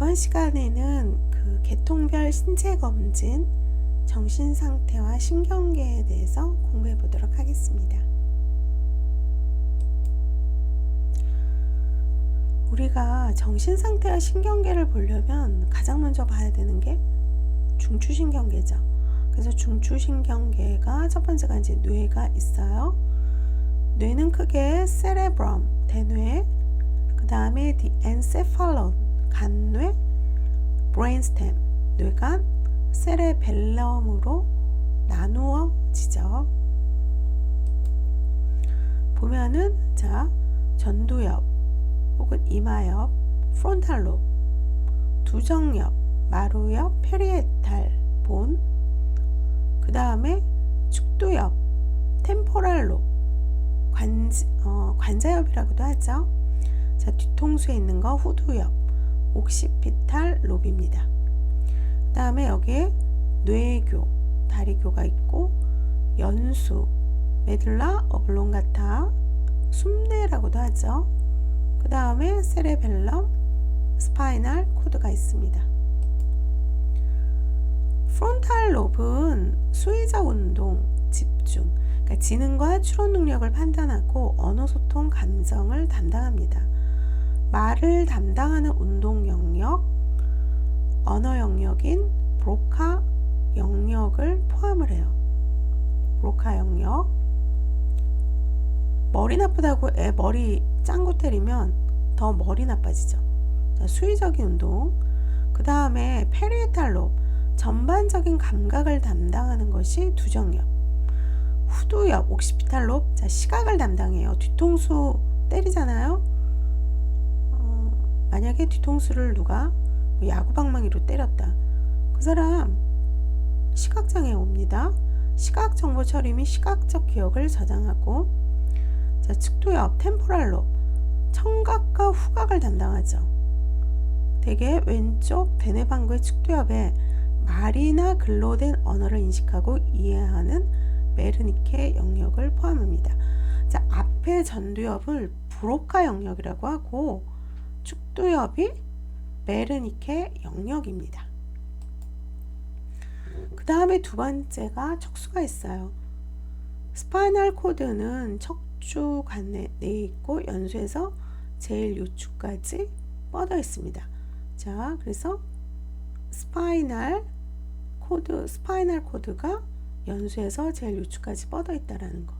이번 시간에는 그 계통별 신체 검진, 정신 상태와 신경계에 대해서 공부해 보도록 하겠습니다. 우리가 정신 상태와 신경계를 보려면 가장 먼저 봐야 되는 게 중추신경계죠. 그래서 중추신경계가 첫 번째가 이제 뇌가 있어요. 뇌는 크게 cerebrum, 대뇌, 그 다음에 the encephalon, 간뇌, brainstem, 뇌간, 세레벨럼으로 나누어지죠. 보면은 자, 전두엽 혹은 이마엽, 프론탈롭, 두정엽, 마루엽, 페리에탈 본, 그 다음에 축두엽, 템포랄롭, 관자엽이라고도 하죠. 자, 뒤통수에 있는 거 후두엽, 옥시피탈 롭입니다. 그 다음에 여기에 뇌교, 다리교가 있고, 연수, 메둘라 오블롱가타, 숨뇌라고도 하죠. 그 다음에 세레벨럼, 스파이널 코드가 있습니다. 프론탈 롭은 수의적 운동, 집중, 그러니까 지능과 추론 능력을 판단하고 언어 소통, 감정을 담당합니다. 말을 담당하는 운동 영역, 언어 영역인 브로카 영역을 포함을 해요. 브로카 영역. 머리 나쁘다고 애 머리 짱구 때리면 더 머리 나빠지죠. 자, 수의적인 운동. 그 다음에 페리에탈 롭, 전반적인 감각을 담당하는 것이 두정엽. 후두엽, 옥시피탈 롭, 자, 시각을 담당해요. 뒤통수 때리잖아요. 만약에 뒤통수를 누가 야구방망이로 때렸다. 그 사람 시각장애 옵니다. 시각 정보 처리 및 시각적 기억을 저장하고, 자, 측두엽, 템포랄 롭, 청각과 후각을 담당하죠. 대개 왼쪽 대뇌방구의 측두엽에 말이나 글로 된 언어를 인식하고 이해하는 메르니케 영역을 포함합니다. 자, 앞에 전두엽을 브로카 영역이라고 하고, 축두엽이 메르니케 영역입니다. 그 다음에 두 번째가 척수가 있어요. 스파이널 코드는 척추 관내에 있고 연수에서 제일 요추까지 뻗어 있습니다. 자, 그래서 스파이널 코드가 연수에서 제일 요추까지 뻗어 있다라는 거.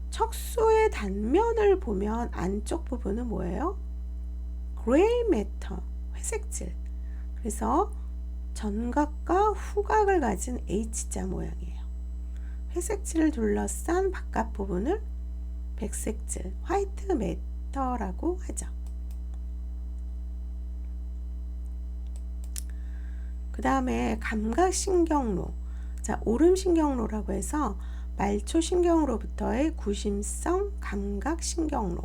척수의 단면을 보면 안쪽 부분은 뭐예요? 그레이 매터, 회색질. 그래서 전각과 후각을 가진 H자 모양이에요. 회색질을 둘러싼 바깥 부분을 백색질, 화이트 매터라고 하죠. 그 다음에 감각신경로. 자, 오름신경로라고 해서 말초신경으로부터의 구심성 감각신경로,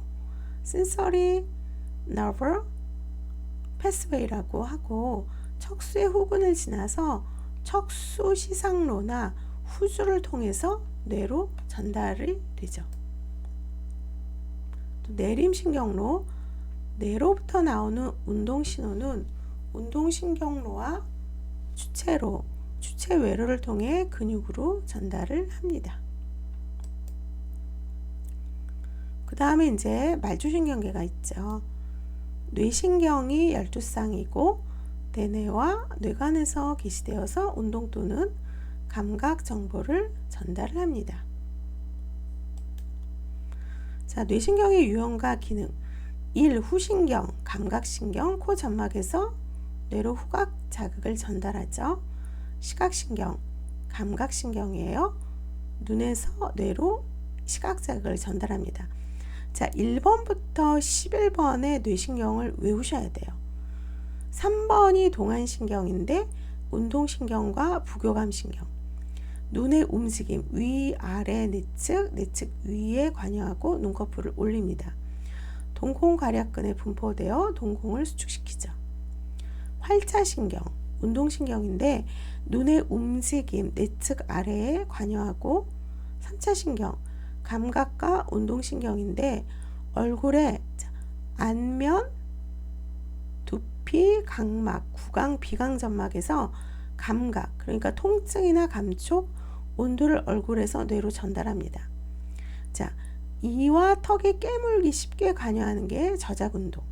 센서리 nerve pathway라고 하고, 척수의 후근을 지나서 척수 시상로나 후주를 통해서 뇌로 전달이 되죠. 또 내림신경로, 뇌로부터 나오는 운동신호는 운동신경로와 주체로, 주체 외로를 통해 근육으로 전달을 합니다. 그 다음에 이제 말초신경계가 있죠. 뇌신경이 12쌍이고 대뇌와 뇌관에서 개시되어서 운동 또는 감각 정보를 전달을 합니다. 자, 뇌신경의 유형과 기능. 1. 후신경, 감각신경, 코 점막에서 뇌로 후각 자극을 전달하죠. 시각신경, 감각신경이에요. 눈에서 뇌로 시각 자극을 전달합니다. 자, 1번부터 11번의 뇌신경을 외우셔야 돼요. 3번이 동안신경인데 운동신경과 부교감신경, 눈의 움직임, 위, 아래, 내측 위에 관여하고 눈꺼풀을 올립니다. 동공괄약근에 분포되어 동공을 수축시키죠. 활자신경, 운동신경인데 눈의 움직임, 내측 아래에 관여하고, 3차신경, 감각과 운동신경인데 얼굴에 안면, 두피, 각막, 구강, 비강점막에서 감각, 그러니까 통증이나 감촉, 온도를 얼굴에서 뇌로 전달합니다. 자, 이와 턱이 깨물기 쉽게 관여하는 게 저작운동.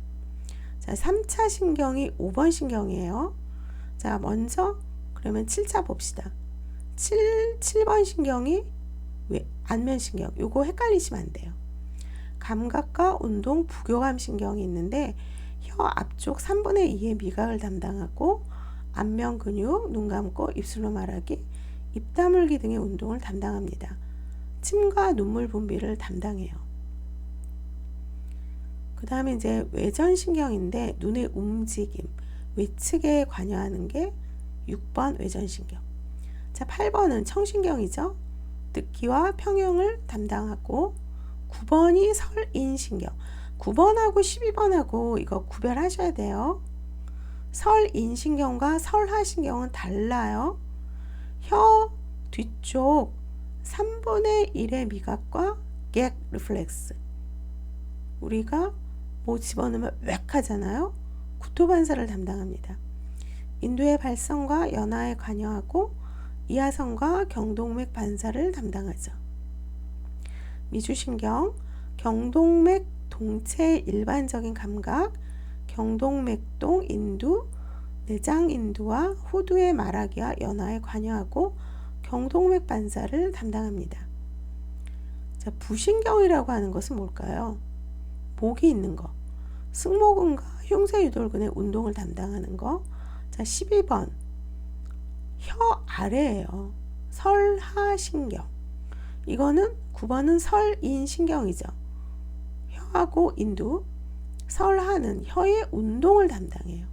자, 3차 신경이 5번 신경이에요. 자, 먼저 그러면 7차 봅시다. 7번 신경이 안면신경. 요거 헷갈리시면 안 돼요. 감각과 운동, 부교감 신경이 있는데 혀 앞쪽 3분의 2의 미각을 담당하고 안면 근육, 눈 감고 입술로 말하기, 입 다물기 등의 운동을 담당합니다. 침과 눈물 분비를 담당해요. 그 다음에 이제 외전신경인데 눈의 움직임, 외측에 관여하는 게 6번 외전신경. 자, 8번은 청신경이죠. 듣기와 평형을 담당하고 9번이 설인신경. 9번하고 12번하고 이거 구별하셔야 돼요. 설인신경과 설하신경은 달라요. 혀 뒤쪽 3분의 1의 미각과 객 리플렉스. 우리가 뭐 집어넣으면 웩 하잖아요. 구토 반사를 담당합니다. 인두의 발성과 연화에 관여하고 이하성과 경동맥 반사를 담당하죠. 미주신경, 경동맥 동체의 일반적인 감각, 경동맥동 인두, 내장 인두와 후두의 말하기와 연화에 관여하고 경동맥 반사를 담당합니다. 자, 부신경이라고 하는 것은 뭘까요? 목이 있는 거. 승모근과 흉쇄유돌근의 운동을 담당하는 거. 자, 12번. 혀 아래예요. 설하신경. 이거는 9번은 설인신경이죠. 혀하고 인두. 설하는 혀의 운동을 담당해요.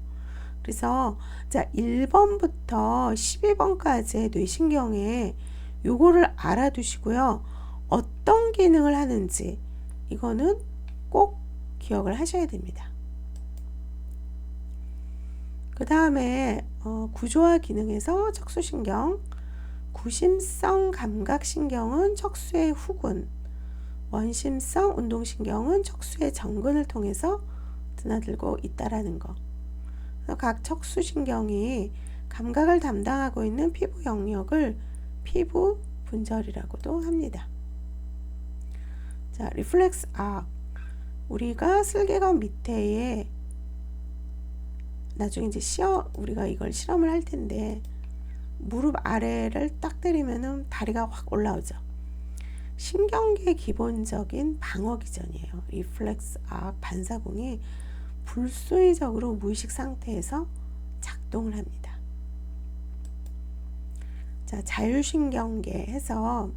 그래서 자, 1번부터 12번까지의 뇌신경에 요거를 알아두시고요. 어떤 기능을 하는지 이거는 꼭 기억을 하셔야 됩니다. 그 다음에 구조와 기능에서 척수신경, 구심성 감각신경은 척수의 후근, 원심성 운동신경은 척수의 정근을 통해서 드나들고 있다라는 거. 각 척수신경이 감각을 담당하고 있는 피부 영역을 피부 분절이라고도 합니다. 자, 리플렉스 악. 우리가 슬개건 밑에에 나중에 이제 우리가 이걸 실험을 할 텐데 무릎 아래를 딱 때리면은 다리가 확 올라오죠. 신경계의 기본적인 방어 기전이에요. 리플렉스 악 반사공이 불수의적으로 무의식 상태에서 작동을 합니다. 자, 자율신경계 해서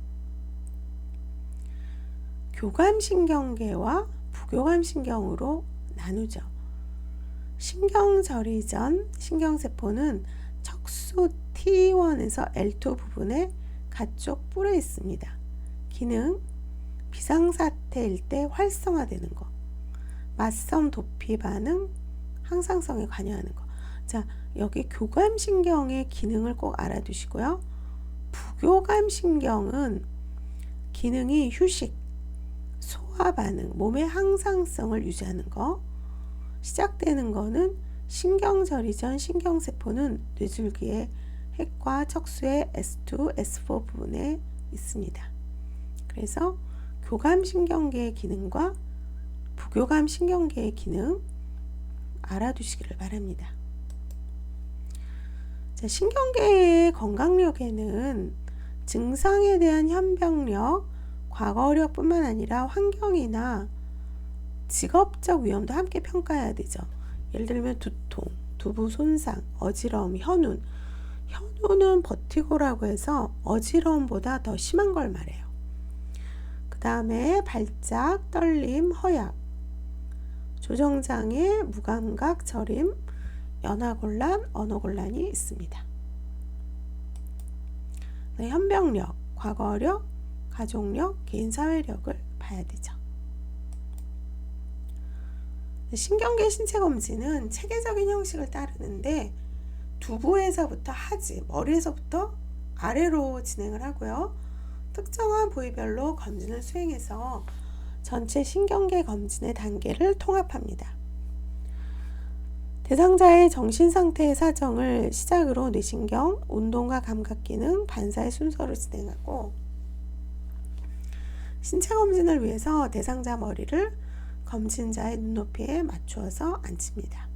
교감신경계와 부교감신경으로 나누죠. 신경절이 전 신경세포는 척수 T1에서 L2 부분에 가쪽 뿔에 있습니다. 기능, 비상사태일 때 활성화되는 거, 맞섬 도피 반응, 항상성에 관여하는 거. 자, 여기 교감신경의 기능을 꼭 알아두시고요. 부교감신경은 기능이 휴식, 소화 반응, 몸의 항상성을 유지하는 거. 시작되는 거는 신경절이 전 신경세포는 뇌줄기의 핵과 척수의 S2, S4 부분에 있습니다. 그래서 교감신경계의 기능과 부교감신경계의 기능 알아두시기를 바랍니다. 자, 신경계의 건강력에는 증상에 대한 현병력, 과거력뿐만 아니라 환경이나 직업적 위험도 함께 평가해야 되죠. 예를 들면 두통, 두부 손상, 어지러움, 현운. 현운은 버티고라고 해서 어지러움보다 더 심한 걸 말해요. 그 다음에 발작, 떨림, 허약, 조정장애, 무감각, 저림, 연화곤란, 언어곤란이 있습니다. 현병력, 과거력, 가족력, 개인사회력을 봐야 되죠. 신경계 신체검진은 체계적인 형식을 따르는데 두부에서부터 하지, 머리에서부터 아래로 진행을 하고요. 특정한 부위별로 검진을 수행해서 전체 신경계 검진의 단계를 통합합니다. 대상자의 정신상태의 사정을 시작으로 뇌신경, 운동과 감각기능, 반사의 순서로 진행하고 신체검진을 위해서 대상자 머리를 검진자의 눈높이에 맞추어서 앉힙니다.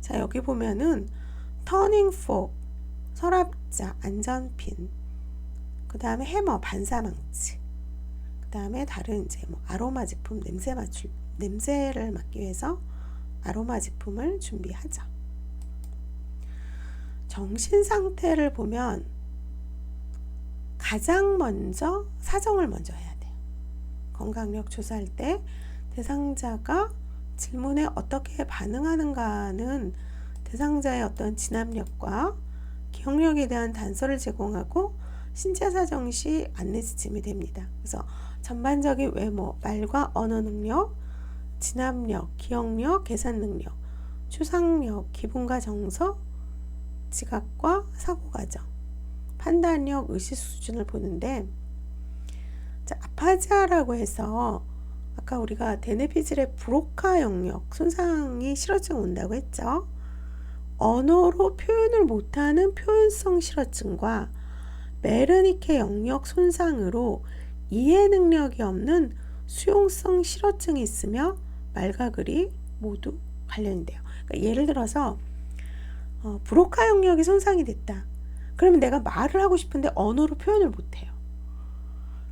자, 여기 보면은 터닝 포크, 서랍자, 안전핀, 그 다음에 해머, 반사망치, 그 다음에 다른 이제 아로마 제품, 냄새를 맡기 위해서 아로마 제품을 준비하죠. 정신 상태를 보면 가장 먼저 사정을 먼저 해야 돼요. 건강력 조사할 때 대상자가 질문에 어떻게 반응하는가는 대상자의 어떤 진압력과 기억력에 대한 단서를 제공하고 신체 사정 시 안내 지침이 됩니다. 그래서 전반적인 외모, 말과 언어 능력, 진압력, 기억력, 계산 능력, 추상력, 기분과 정서, 지각과 사고 과정, 판단력, 의식 수준을 보는데, 자, 아파지아라고 해서 아까 우리가 데네피질의 브로카 영역 손상이 실어증 온다고 했죠. 언어로 표현을 못하는 표현성 실어증과 메르니케 영역 손상으로 이해 능력이 없는 수용성 실어증이 있으며 말과 글이 모두 관련이 돼요. 그러니까 예를 들어서 브로카 영역이 손상이 됐다. 그러면 내가 말을 하고 싶은데 언어로 표현을 못해요.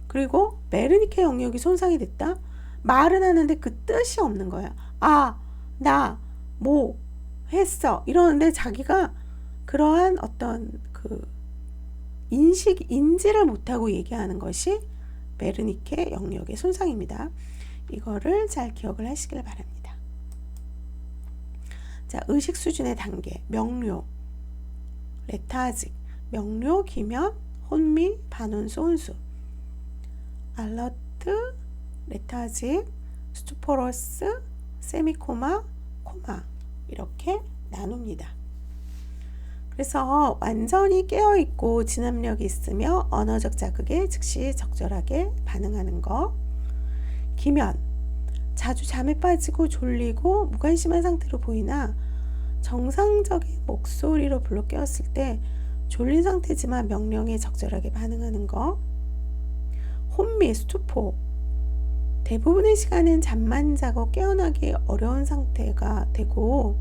그리고 메르니케 영역이 손상이 됐다. 말은 하는데 그 뜻이 없는 거야. 아, 나, 뭐 했어 이러는데 자기가 그러한 어떤 그 인지를 못하고 얘기하는 것이 메르니케 영역의 손상입니다. 이거를 잘 기억을 하시길 바랍니다. 자, 의식 수준의 단계, 명료, 레타직, 명료, 기면, 혼미, 반혼수, 혼수, 알러트, 레타직, 스투포러스, 세미코마, 코마 이렇게 나눕니다. 그래서 완전히 깨어있고 진압력이 있으며 언어적 자극에 즉시 적절하게 반응하는 거. 기면, 자주 잠에 빠지고 졸리고 무관심한 상태로 보이나 정상적인 목소리로 불러 깨웠을 때 졸린 상태지만 명령에 적절하게 반응하는 거. 혼미, 스투포, 대부분의 시간은 잠만 자고 깨어나기 어려운 상태가 되고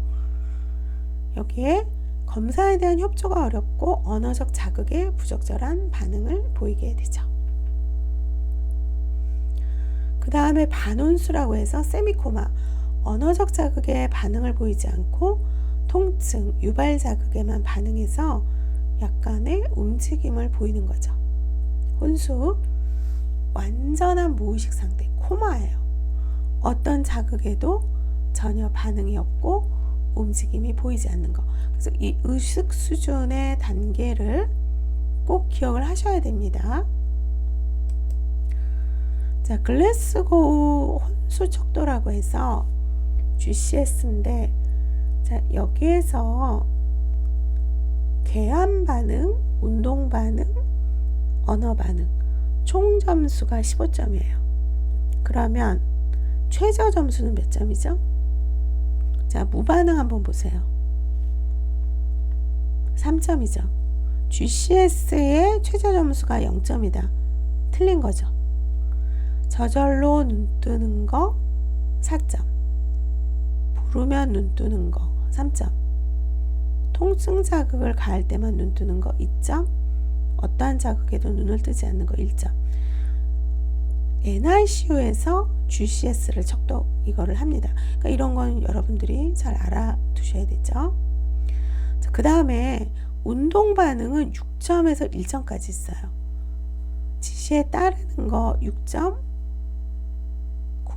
여기에 검사에 대한 협조가 어렵고 언어적 자극에 부적절한 반응을 보이게 되죠. 그 다음에 반혼수라고 해서 세미코마, 언어적 자극에 반응을 보이지 않고 통증, 유발 자극에만 반응해서 약간의 움직임을 보이는 거죠. 혼수, 완전한 무의식 상태, 코마예요. 어떤 자극에도 전혀 반응이 없고 움직임이 보이지 않는 거. 그래서 이 의식 수준의 단계를 꼭 기억을 하셔야 됩니다. 자, 글래스고우 혼수 척도라고 해서 GCS인데, 자, 여기에서 개함 반응, 운동 반응, 언어 반응 총 점수가 15점이에요. 그러면 최저 점수는 몇 점이죠? 자, 무반응 한번 보세요. 3점이죠. GCS의 최저 점수가 0점이다. 틀린 거죠. 저절로 눈 뜨는 거 4점. 부르면 눈 뜨는 거 3점. 통증 자극을 가할 때만 눈 뜨는 거 2점. 어떠한 자극에도 눈을 뜨지 않는 거 1점. NICU에서 GCS를 척도 이거를 합니다. 그러니까 이런 건 여러분들이 잘 알아두셔야 되죠. 그 다음에 운동 반응은 6점에서 1점까지 있어요. 지시에 따르는 거 6점,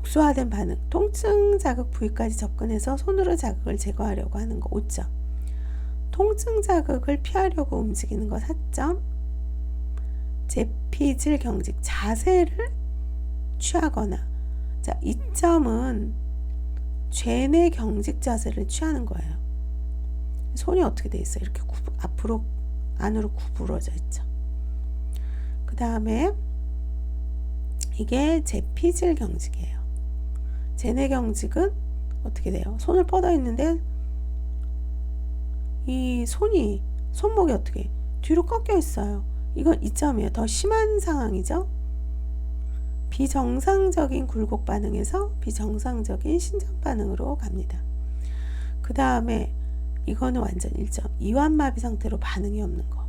국소화된 반응, 통증 자극 부위까지 접근해서 손으로 자극을 제거하려고 하는 거 5점, 통증 자극을 피하려고 움직이는 거 4점, 재피질 경직, 자세를 취하거나, 자, 2점은 죄내 경직 자세를 취하는 거예요. 손이 어떻게 돼 있어요? 이렇게 앞으로 안으로 구부러져 있죠. 그 다음에 이게 재피질 경직이에요. 제내경직은 어떻게 돼요? 손을 뻗어 있는데 이 손목이 어떻게 뒤로 꺾여 있어요. 이건 이점이에요. 더 심한 상황이죠. 비정상적인 굴곡 반응에서 비정상적인 신장 반응으로 갑니다. 그 다음에 이거는 완전 1점. 이완마비 상태로 반응이 없는 거.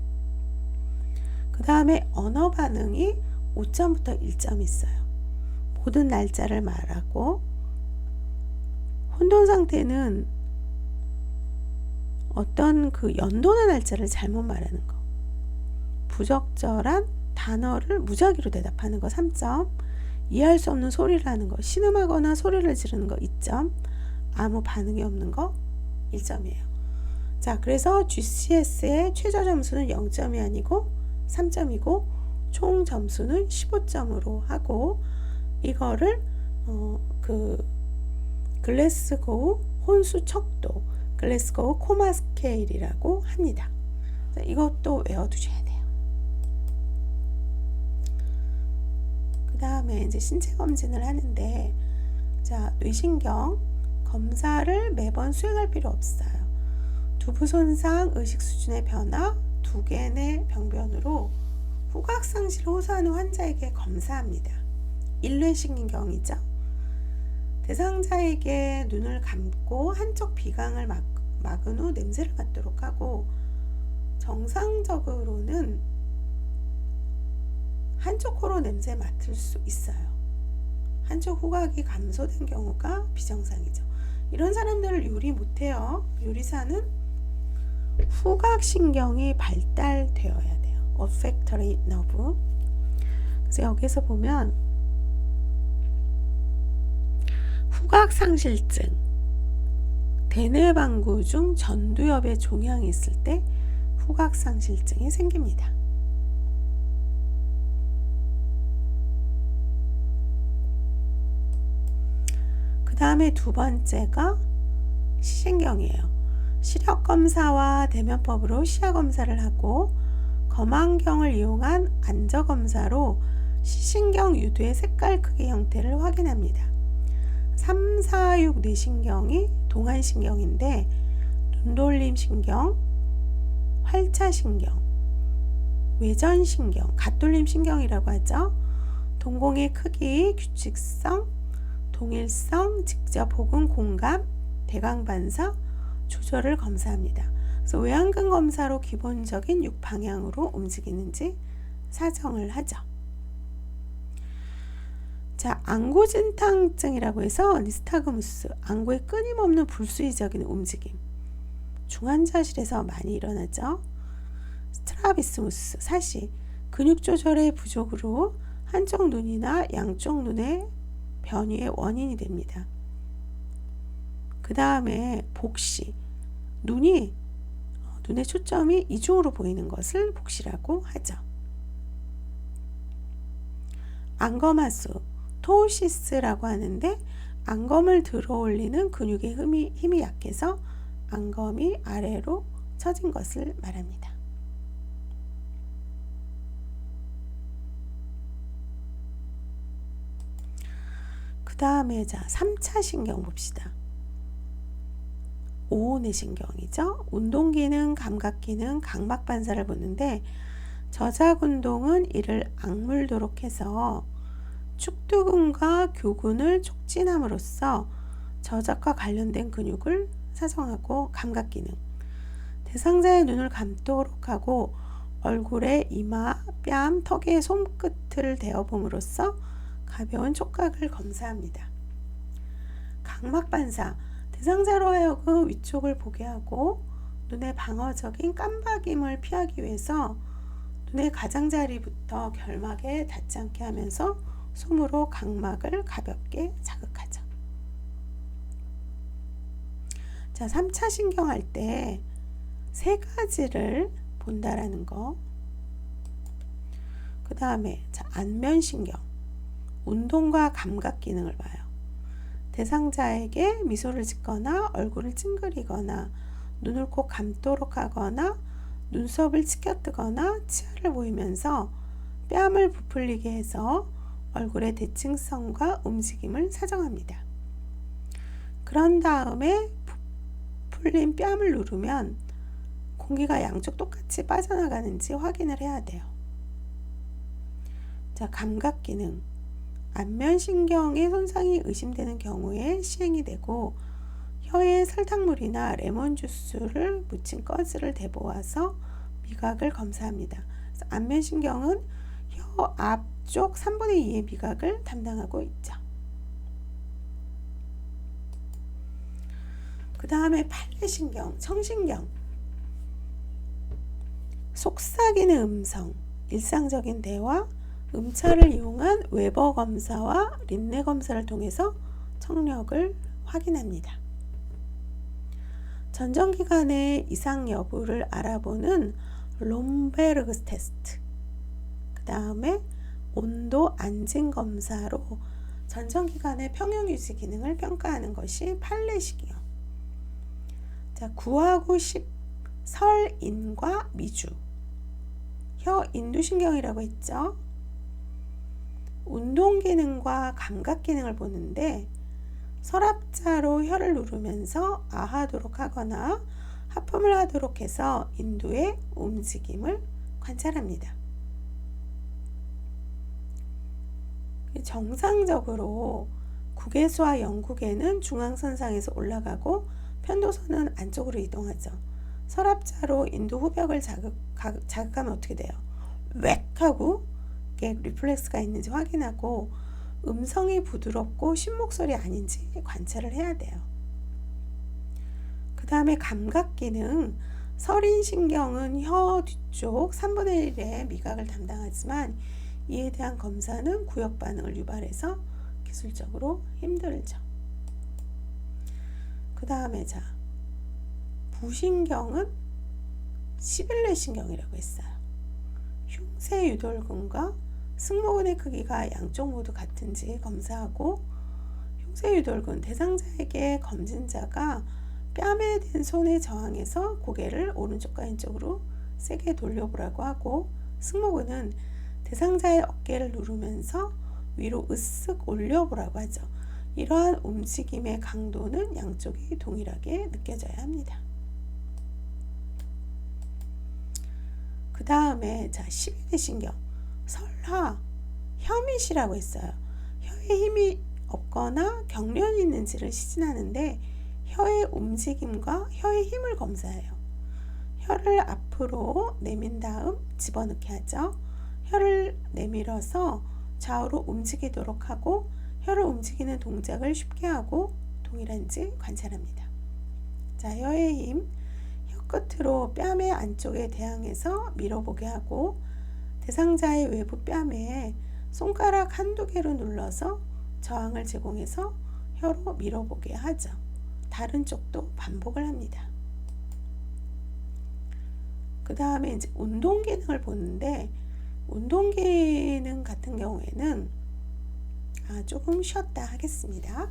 그 다음에 언어 반응이 5점부터 1점 있어요. 모든 날짜를 말하고, 혼돈 상태는 어떤 그 연도나 날짜를 잘못 말하는 거. 부적절한 단어를 무작위로 대답하는 거 3점. 이해할 수 없는 소리를 하는 거, 신음하거나 소리를 지르는 거 2점. 아무 반응이 없는 거 1점이에요. 자, 그래서 GCS의 최저 점수는 0점이 아니고 3점이고 총 점수는 15점으로 하고, 이거를 글래스고우 혼수 척도, 글래스고우 코마 스케일이라고 합니다. 자, 이것도 외워두셔야 돼요. 그 다음에 이제 신체 검진을 하는데, 자, 뇌신경 검사를 매번 수행할 필요 없어요. 두부 손상, 의식 수준의 변화, 두개 내 병변으로 후각 상실을 호소하는 환자에게 검사합니다. 일뇌신경이죠. 대상자에게 눈을 감고 한쪽 비강을 막은 후 냄새를 맡도록 하고, 정상적으로는 한쪽 코로 냄새 맡을 수 있어요. 한쪽 후각이 감소된 경우가 비정상이죠. 이런 사람들을 요리 못해요. 요리사는 후각신경이 발달되어야 돼요. olfactory nerve. 그래서 여기서 보면 후각상실증, 대뇌방구 중 전두엽에 종양이 있을 때 후각상실증이 생깁니다. 그 다음에 두 번째가 시신경이에요. 시력검사와 대면법으로 시야검사를 하고, 검안경을 이용한 안저검사로 시신경 유두의 색깔, 크기, 형태를 확인합니다. 3, 4, 6 뇌신경이 동안신경인데, 눈돌림신경, 활차신경, 외전신경, 갓돌림신경이라고 하죠. 동공의 크기, 규칙성, 동일성, 직접 혹은 공감, 대강반사, 조절을 검사합니다. 그래서 외안근 검사로 기본적인 6방향으로 움직이는지 사정을 하죠. 자, 안구진탕증이라고 해서 니스타그무스, 안구의 끊임없는 불수의적인 움직임, 중환자실에서 많이 일어나죠. 스트라비스무스, 사시, 근육 조절의 부족으로 한쪽 눈이나 양쪽 눈의 변위의 원인이 됩니다. 그 다음에 복시, 눈의 초점이 이중으로 보이는 것을 복시라고 하죠. 안검하수, 토우시스라고 하는데, 안검을 들어 올리는 근육의 힘이 약해서 안검이 아래로 처진 것을 말합니다. 그 다음에 자, 3차 신경 봅시다. 오내신경이죠. 운동기능, 감각기능, 각막반사를 보는데, 저작운동은 이를 악물도록 해서 축두근과 교근을 촉진함으로써 저작과 관련된 근육을 사정하고, 감각기능, 대상자의 눈을 감도록 하고 얼굴에 이마, 뺨, 턱에 손끝을 대어봄으로써 가벼운 촉각을 검사합니다. 각막반사, 대상자로 하여금 위쪽을 보게 하고 눈의 방어적인 깜박임을 피하기 위해서 눈의 가장자리부터 결막에 닿지 않게 하면서 솜으로 각막을 가볍게 자극하죠. 자, 3차 신경 할 때 세 가지를 본다라는 거. 그 다음에 자, 안면신경, 운동과 감각 기능을 봐요. 대상자에게 미소를 짓거나 얼굴을 찡그리거나 눈을 꼭 감도록 하거나 눈썹을 치켜뜨거나 치아를 보이면서 뺨을 부풀리게 해서 얼굴의 대칭성과 움직임을 사정합니다. 그런 다음에 풀린 뺨을 누르면 공기가 양쪽 똑같이 빠져나가는지 확인을 해야 돼요. 자, 감각 기능. 안면신경의 손상이 의심되는 경우에 시행이 되고, 혀에 설탕물이나 레몬 주스를 묻힌 꺼즈를 대보아서 미각을 검사합니다. 그래서 안면신경은 혀 앞쪽 3분의 2의 미각을 담당하고 있죠. 그 다음에 팔레신경, 청신경. 속삭이는 음성, 일상적인 대화, 음차를 이용한 웨버 검사와 린네 검사를 통해서 청력을 확인합니다. 전정기관의 이상 여부를 알아보는 롬베르그 테스트, 그 다음에 온도 안진 검사로 전정기관의 평형 유지 기능을 평가하는 것이 팔레신경. 자, 9하고 10, 설인과 미주. 혀 인두신경이라고 했죠. 운동 기능과 감각 기능을 보는데, 서랍자로 혀를 누르면서 아하도록 하거나 하품을 하도록 해서 인두의 움직임을 관찰합니다. 정상적으로 국외수와 영국에는 중앙선상에서 올라가고 편도선은 안쪽으로 이동하죠. 서랍자로 인두 후벽을 자극하면 어떻게 돼요? 웩 하고 리플렉스가 있는지 확인하고, 음성이 부드럽고 신목소리 아닌지 관찰을 해야 돼요. 그 다음에 감각 기능. 설인신경은 혀 뒤쪽 3분의 1의 미각을 담당하지만 이에 대한 검사는 구역 반응을 유발해서 기술적으로 힘들죠. 그 다음에 자, 부신경은 시빌레 신경이라고 했어요. 흉쇄 유돌근과 승모근의 크기가 양쪽 모두 같은지 검사하고, 흉쇄 유돌근, 대상자에게 검진자가 뺨에 댄 손에 저항해서 고개를 오른쪽과 왼쪽으로 세게 돌려보라고 하고, 승모근은 대상자의 어깨를 누르면서 위로 으쓱 올려보라고 하죠. 이러한 움직임의 강도는 양쪽이 동일하게 느껴져야 합니다. 그 다음에 자, 12대 신경. 설하, 혀밑이라고 했어요. 혀에 힘이 없거나 경련이 있는지를 시진하는데, 혀의 움직임과 혀의 힘을 검사해요. 혀를 앞으로 내민 다음 집어넣게 하죠. 혀를 내밀어서 좌우로 움직이도록 하고, 혀를 움직이는 동작을 쉽게 하고 동일한지 관찰합니다. 자, 혀의 힘. 혀 끝으로 뺨의 안쪽에 대항해서 밀어보게 하고, 대상자의 외부 뺨에 손가락 한두 개로 눌러서 저항을 제공해서 혀로 밀어보게 하죠. 다른 쪽도 반복을 합니다. 그 다음에 이제 운동 기능을 보는데, 운동 기능 같은 경우에는 조금 쉬었다 하겠습니다.